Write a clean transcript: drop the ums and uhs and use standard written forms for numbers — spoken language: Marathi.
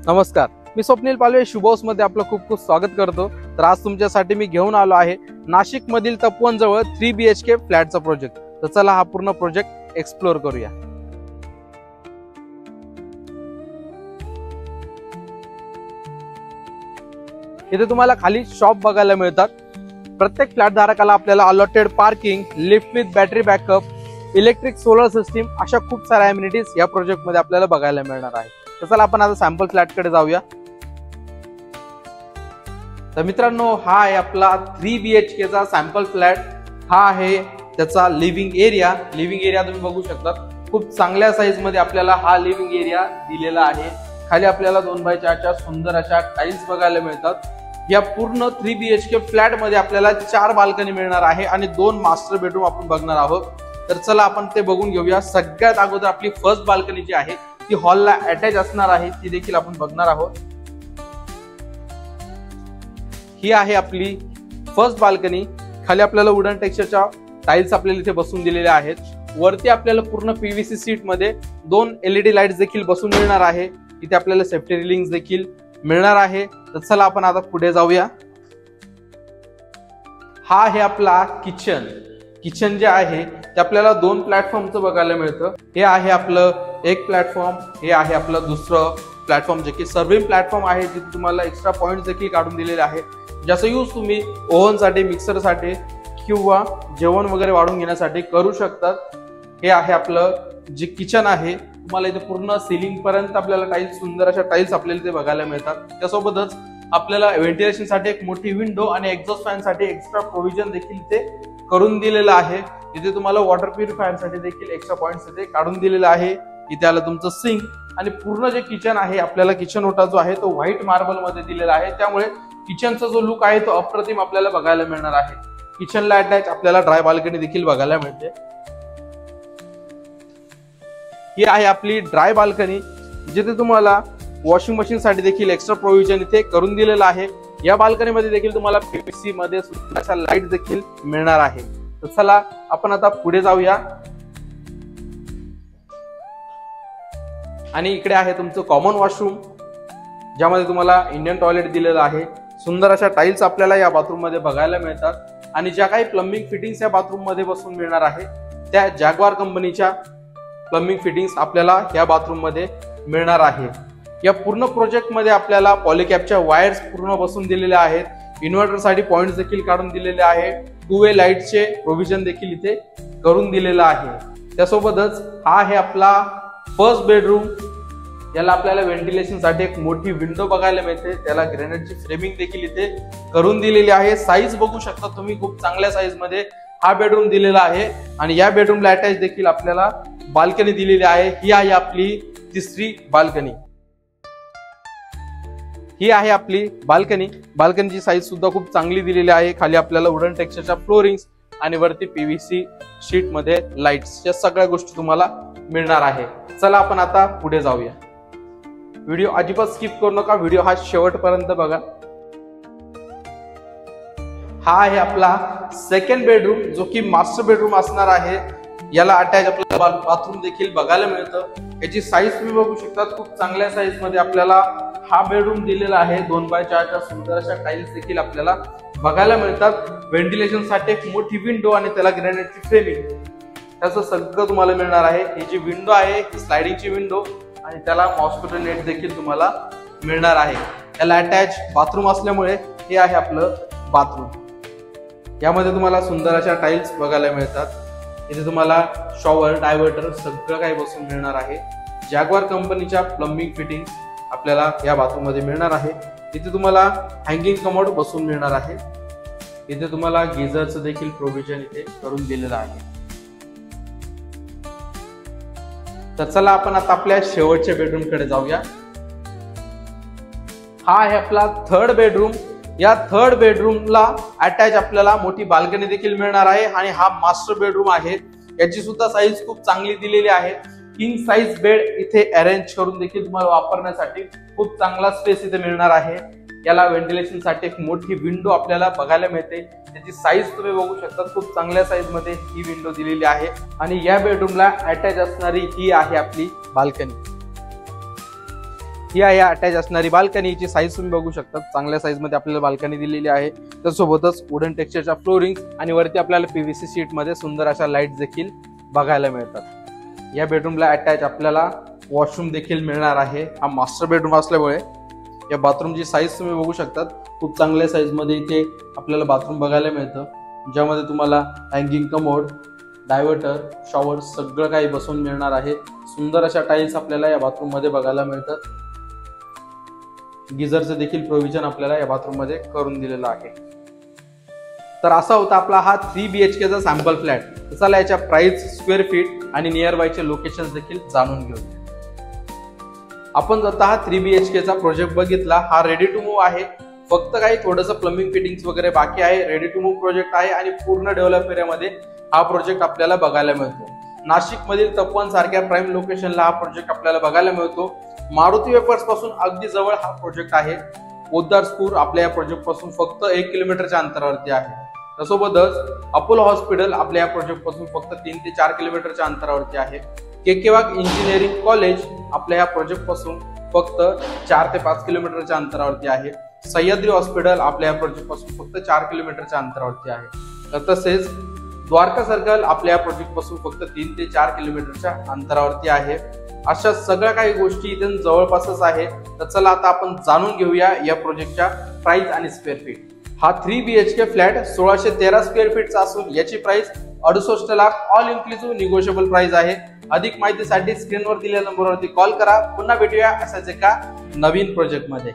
नमस्कार, मी स्वप्नील पालवे शुभोस मध्ये आपलं खूप खूप स्वागत करतो। तर आज तुमच्यासाठी मी घेऊन आलो आहे नाशिक मधील तपोवन जवळ 3 BHK फ्लॅटचा प्रोजेक्ट। तर चला हा पूर्ण प्रोजेक्ट एक्सप्लोर करूया। इथे तुम्हाला खाली शॉप बघायला मिळतात। प्रत्येक फ्लॅट धारकाला आपल्याला allotted parking, lift with battery backup, electric solar system अशा खूप साऱ्या अम्युनिटीज या प्रोजेक्ट मध्ये आपल्याला बघायला मिळणार आहे। तर चला आपण आता सॅम्पल फ्लॅट कडे जाऊया। तर मित्रांनो, हा आहे आपला 3 BHK चा सॅम्पल फ्लॅट। हा आहे त्याचा लिव्हिंग एरिया। लिव्हिंग एरिया तुम्ही बघू शकता, खूप चांगल्या साईज मध्ये आपल्याला हा लिव्हिंग एरिया दिलेला आहे। खाली आपल्याला 2x4 च्या सुंदर अशा टाइल्स बघायला मिळतात। या पूर्ण 3 BHK फ्लॅट मध्ये आपल्याला 4 बाल्कनी मिळणार आहे आणि 2 मास्टर बेडरूम आपण बघणार आहोत। तर चला आपण ते बघून घेऊया। सगळ्यात अगोदर आपली फर्स्ट बाल्कनी जी आहे ती हॉलला अटॅच असणार आहे, ती देखील आपण बघणार आहोत। ही आहे आपली फर्स्ट बाल्कनी। खाली आपल्याला वुडन टेक्स्चरच्या टाइल्स आपल्याला इथे बसून दिलेले आहेत। वरती आपल्याला पूर्ण PVC सीट मध्ये 2 LED लाईट्स देखील बसून मिळणार आहे। इथे आपल्याला सेफ्टी रिलिंग्स देखील मिळणार आहे। तर चला आपण आता पुढे जाऊया। हा आहे आपला किचन। किचन जे आहे ते आपल्याला 2 प्लॅटफॉर्मचं बघायला मिळतं। हे आहे आपलं एक प्लॅटफॉर्म, हे आहे आपलं दुसरं प्लॅटफॉर्म, जे की सर्विंग प्लॅटफॉर्म आहे, जिथे तुम्हाला एक्स्ट्रा पॉइंट्स देखील काढून दिलेले आहेत, ज्याचा यूज तुम्ही ओव्हन साठी, मिक्सर साठी किंवा जेवण वगैरे वाढून घेण्यासाठी करू शकतात। हे आहे आपलं जे किचन आहे। तुम्हाला इथे पूर्ण सिलिंग पर्यंत आपल्याला टाइल्स, सुंदर अशा टाइल्स आपल्याला इथे बघायला मिळतात। त्यासोबतच आपल्याला व्हेंटिलेशन साठी एक मोठी विंडो आणि एक्झॉस्ट फॅन साठी एक्स्ट्रा प्रोव्हिजन देखील इथे करून दिलेलं आहे। इथे तुम्हाला वॉटर प्युरिफायर साठी देखील एक्स्ट्रा पॉइंट्स इथे काढून दिलेला आहे। इथे आलं तुमचं सिंक आणि पूर्ण जे किचन आहे, आपल्याला किचन ओटा जो आहे तो व्हाईट मार्बल मध्ये दिलेला आहे, त्यामुळे किचनचा जो लुक आहे तो अप्रतिम आपल्याला बघायला मिळणार आहे। किचनला अटॅच आपल्याला ड्राय बाल्कनी देखील बघायला मिळते। ही आहे आपली ड्राय बाल्कनी, जिथे तुम्हाला वॉशिंग मशीन साठी देखील एक्स्ट्रा प्रोव्हिजन इथे करून दिलेलं आहे। या बाल्कनी मध्ये देखील तुम्हाला PVC मध्ये सुंदर लाईट देखील मिळणार आहे। तर चला आपण आता पुढे जाऊया। आणि इकडे आहे तुमचं कॉमन वॉशरूम, ज्यामध्ये तुम्हाला इंडियन टॉयलेट दिलेलं आहे। सुंदर अशा टाइल्स आपल्याला या बाथरूम मध्ये बघायला मिळतात आणि ज्या काही प्लंबिंग फिटिंग्स या बाथरूम मध्ये बसून मिळणार आहे, त्या जॅग्वार कंपनीच्या प्लंबिंग फिटिंग्स आपल्याला या बाथरूम मध्ये मिळणार आहे। या पूर्ण प्रोजेक्ट मध्ये आपल्याला पॉलिकॅपच्या वायर्स पूर्ण बसून दिलेल्या आहेत। इन्व्हर्टर साठी पॉइंट्स देखील काढून दिलेले आहे। 2 वे लाईटचे प्रोव्हिजन देखील इथे करून दिलेलं आहे। त्यासोबतच हा आहे आपला फर्स्ट बेडरूम। याला आपल्याला व्हेंटिलेशन साठी एक मोठी विंडो बघायला मिळते। त्याला ग्रेनाइटची फ्रेमिंग देखील इथे करून दिलेली आहे। साईज बघू शकता तुम्ही, खूप चांगल्या साईज मध्ये हा बेडरूम दिलेला आहे आणि या बेडरूमला अटॅच देखील आपल्याला बाल्कनी दिलेली आहे। ही आहे आपली तिसरी बाल्कनी। ही आहे आपली बाल्कनी। बाल्कनीची साईज सुद्धा खूप चांगली दिलेली आहे। खाली आपल्याला वुडन टेक्स्चरच्या फ्लोरिंग्स आणि वरती PVC शीट मध्ये लाईट्स, या सगळ्या गोष्टी तुम्हाला मिळणार आहे। चला आपण आता पुढे जाऊया। व्हिडिओ अजिबात स्किप करू नका, व्हिडिओ हा शेवटपर्यंत बघा। हा आहे आपला सेकंड बेडरूम, जो की मास्टर बेडरूम असणार आहे। याला अटॅच आपल्याला बाथरूम देखील बघायला मिळतं। याची साईज तुम्ही बघू शकता, खूप चांगल्या साईज मध्ये आपल्याला हा बेडरूम दिलेला आहे। 2x4 च्या सुंदर अशा टाइल्स देखील आपल्याला बघायला मिळतात। व्हेंटिलेशन साठी एक मोठी विंडो आणि त्याला ग्रेनाइटची फ्रेमिंग, त्याचं सगळं तुम्हाला मिळणार आहे। ही जी विंडो आहे ही स्लायडिंगची विंडो आणि त्याला मॉस्किटो नेट देखील तुम्हाला मिळणार आहे। याला अटॅच बाथरूम असल्यामुळे हे आहे आपलं बाथरूम। यामध्ये तुम्हाला सुंदर अशा टाइल्स बघायला मिळतात। इथे तुम्हाला शॉवर, डायव्हर्टर सगळं काही बसून मिळणार आहे। जॅग्वार कंपनीच्या प्लंबिंग फिटिंग आपल्याला या बाथरूम मध्ये मिळणार आहे। इथे तुम्हाला हँगिंग कमोड बसून मिळणार आहे। इथे तुम्हाला गिझरचं देखील प्रोव्हिजन इथे करून दिलेलं आहे। तर चला आपण आता आपल्या शेवटच्या बेडरूम कडे जाऊया। हा आहे आपला थर्ड बेडरूम। या थर्ड बेडरूमला अटॅच आपल्याला मोठी बाल्कनी देखील मिळणार आहे आणि हा मास्टर बेडरूम आहे। याची सुद्धा साईज खूप चांगली दिलेली आहे। किंग साईज बेड इथे अरेंज करून देखील तुम्हाला वापरण्यासाठी खूप चांगला स्पेस इथे मिळणार आहे। याला व्हेंटिलेशन साठी एक मोठी विंडो आपल्याला बघायला मिळते। त्याची साईज तुम्ही बघू शकता, खूप चांगल्या साईज मध्ये ही विंडो दिलेली आहे आणि या बेडरूमला अटॅच असणारी ही आहे आपली बाल्कनी। ही आहे अटॅच असणारी बाल्कनी. हिची साईज तुम्ही बघू शकता, चांगल्या साईज मध्ये आपल्याला बाल्कनी दिलेली आहे. त्यासोबतच वुडन टेक्स्चरच्या फ्लोरिंग आणि वरती आपल्याला पीव्हीसी शीट मध्ये सुंदर अशा लाईट देखील बघायला मिळतात. या बेडरूमला अटॅच आपल्याला वॉशरूम देखील मिळणार आहे. हा मास्टर बेडरूम असल्यामुळे या बाथरूमची साईज तुम्ही बघू शकता, खूप चांगल्या साईज मध्ये इथे आपल्याला बाथरूम बघायला मिळतं, ज्यामध्ये तुम्हाला हँगिंग कमोड, डायव्हर्टर, शॉवर सगळं काही बसवून मिळणार आहे. सुंदर अशा टाईल्स आपल्याला या बाथरूम मध्ये बघायला मिळतात. गिझरचं देखील प्रोव्हिजन आपल्याला या बाथरूम मध्ये करून दिलेलं आहे. तर असा होता आपला हा 3 BHK चा सॅम्पल फ्लॅट. चला याच्या प्राइस, स्क्वेअर फीट आणि नियर बायचे लोकेशन देखील जाणून घेऊया. आपण जर हा 3 BHK चा प्रोजेक्ट बघितला, हा रेडी टू मूव्ह आहे. फक्त काही थोडंसं प्लंबिंग फिटिंग्स वगैरे बाकी आहे. रेडी टू मूव्ह प्रोजेक्ट आहे आणि पूर्ण डेव्हलप एरियामध्ये हा प्रोजेक्ट आपल्याला बघायला मिळतो. नाशिक मधील तपोवन सारख्या प्राईम लोकेशनला हा प्रोजेक्ट आपल्याला बघायला मिळतो. मारुती वेफर्स पासून अगदी जवळ हा प्रोजेक्ट आहे. पोद्दारपूर आपल्या या प्रोजेक्ट पासून फक्त 1 किलोमीटरच्या अंतरावरती आहे. त्यासोबतच अपोलो हॉस्पिटल आपल्या या प्रोजेक्ट पासून फक्त 3 ते 4 किलोमीटरच्या अंतरावरती आहे. केकेवाग इंजिनिअरिंग कॉलेज आपल्या या प्रोजेक्ट पासून फक्त 4 ते 5 किलोमीटरच्या अंतरावरती आहे. सह्याद्री हॉस्पिटल आपल्या या प्रोजेक्ट पासून फक्त 4 किलोमीटरच्या अंतरावरती आहे. तर तसेच द्वारका सर्कल आपल्या या प्रोजेक्ट पासून फक्त 3 ते 4 किलोमीटरच्या अंतरावरती आहे. अशा सगळ्या काही गोष्टी इथे जवळपासच आहे. तर चला आता आपण जाणून घेऊया या प्रोजेक्टच्या प्राइस आणि स्क्वेअर फीट. हा 3 BHK फ्लॅट 1613 स्क्वेअर फीटचा असून याची price 68 lakh all inclusive negotiable price आहे. अधिक माहितीसाठी स्क्रीनवर दिलेल्या नंबरवरती कॉल करा. पुन्हा भेटूया असाच एका नवीन प्रोजेक्ट मध्ये.